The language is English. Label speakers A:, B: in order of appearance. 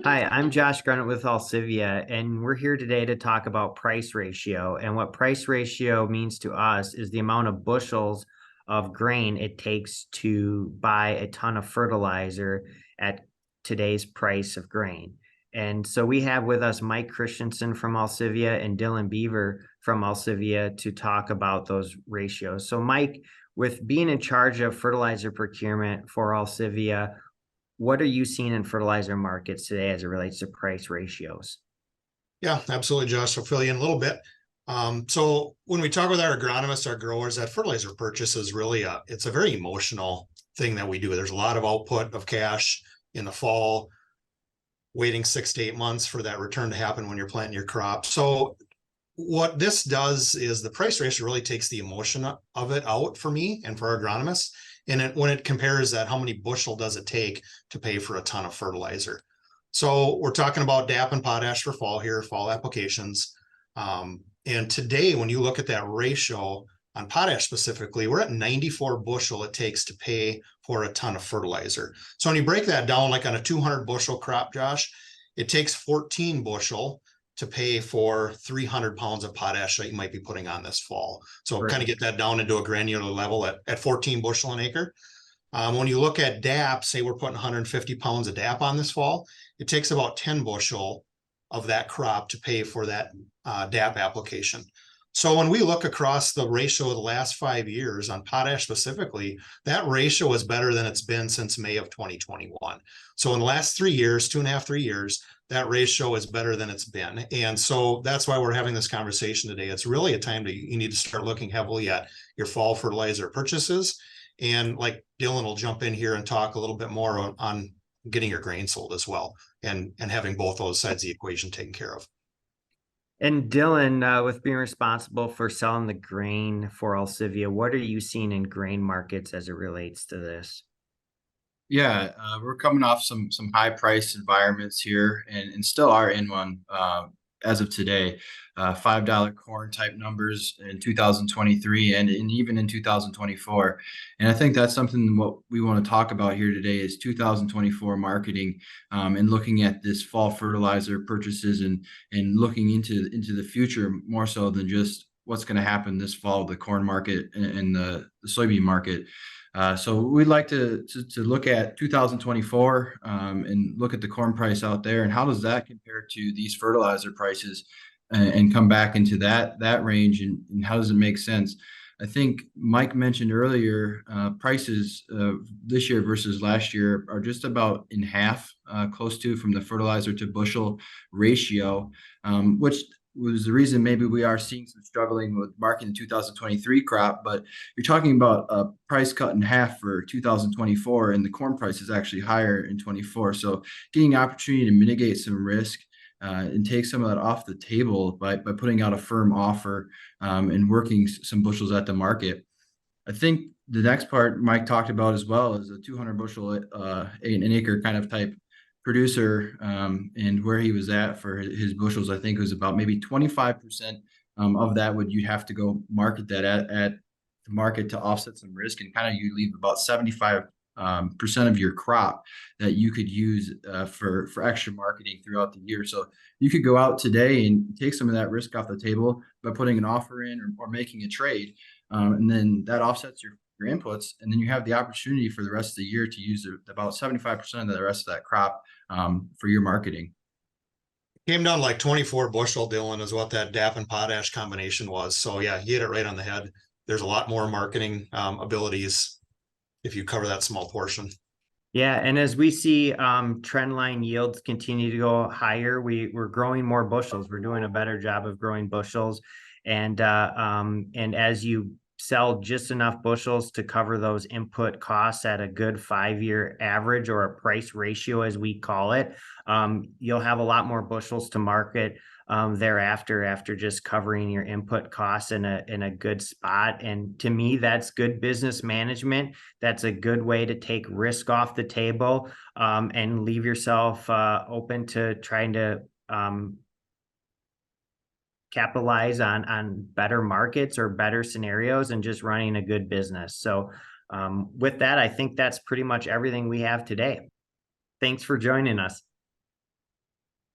A: Hi, I'm Josh Grunnett with Alcivia, and we're here today to talk about price ratio. And what price ratio means to us is the amount of bushels of grain it takes to buy a ton of fertilizer at today's price of grain. And so we have with us Mike Christensen from Alcivia and Dylan Beaver from Alcivia to talk about those ratios. So, Mike, with being in charge of fertilizer procurement for Alcivia, what are you seeing in fertilizer markets today as it relates to price ratios?
B: Yeah, absolutely, Josh. I'll fill you in a little bit. So when we talk with our agronomists, our growers, that fertilizer purchase is really it's a very emotional thing that we do. There's a lot of output of cash in the fall, waiting 6 to 8 months for that return to happen when you're planting your crop. So what this does is the price ratio really takes the emotion of it out for me and for our agronomists. And when it compares that, how many bushel does it take to pay for a ton of fertilizer? So we're talking about DAP and potash for fall here, fall applications. And today, when you look at that ratio on potash specifically, we're at 94 bushel it takes to pay for a ton of fertilizer. So when you break that down, like on a 200 bushel crop, Josh, it takes 14 bushel to pay for 300 pounds of potash that you might be putting on this fall. So kind of get that down into a granular level at 14 bushel an acre. When you look at DAP, say we're putting 150 pounds of DAP on this fall, it takes about 10 bushel of that crop to pay for that DAP application. So when we look across the ratio of the last 5 years on potash specifically, that ratio is better than it's been since May of 2021. So in the last 3 years, 2.5, 3 years, that ratio is better than it's been. And so that's why we're having this conversation today. It's really a time you need to start looking heavily at your fall fertilizer purchases. And like Dylan will jump in here and talk a little bit more on getting your grain sold as well and having both those sides of the equation taken care of.
A: And Dylan, with being responsible for selling the grain for Alcivia, what are you seeing in grain markets as it relates to this?
C: Yeah, we're coming off some high price environments here, and still are in one as of today. $5 corn type numbers in 2023 and even in 2024. And I think that's something what we want to talk about here today is 2024 marketing, and looking at this fall fertilizer purchases and looking into the future more so than just what's going to happen this fall with the corn market and the soybean market. So we'd like to look at 2024, and look at the corn price out there and how does that compare to these fertilizer prices, and come back into that range, and how does it make sense? I think Mike mentioned earlier, prices this year versus last year are just about in half, close to, from the fertilizer to bushel ratio, which was the reason maybe we are seeing some struggling with marketing the 2023 crop. But you're talking about a price cut in half for 2024, and the corn price is actually higher in 24. So getting an opportunity to mitigate some risk, and take some of that off the table by putting out a firm offer, and working some bushels at the market. I think the next part Mike talked about as well is a 200 bushel an acre kind of type producer, and where he was at for his bushels. I think it was about maybe 25% of that would you'd have to go market that at the market to offset some risk, and kind of you leave about 75% of your crop that you could use for extra marketing throughout the year. So you could go out today and take some of that risk off the table by putting an offer in, or making a trade, and then that offsets your inputs, and then you have the opportunity for the rest of the year to use about 75% of the rest of that crop, for your marketing.
B: Came down like 24 bushel, Dylan, is what that DAP and potash combination was. So yeah, you hit it right on the head. There's a lot more marketing abilities if you cover that small portion.
A: Yeah, and as we see trend line yields continue to go higher, we're growing more bushels. We're doing a better job of growing bushels, and as you sell just enough bushels to cover those input costs at a good 5-year average, or a price ratio as we call it, you'll have a lot more bushels to market thereafter, after just covering your input costs in a good spot. And to me, that's good business management. That's a good way to take risk off the table, and leave yourself open to trying to capitalize on better markets or better scenarios, and just running a good business. So with that, I think that's pretty much everything we have today. Thanks for joining us.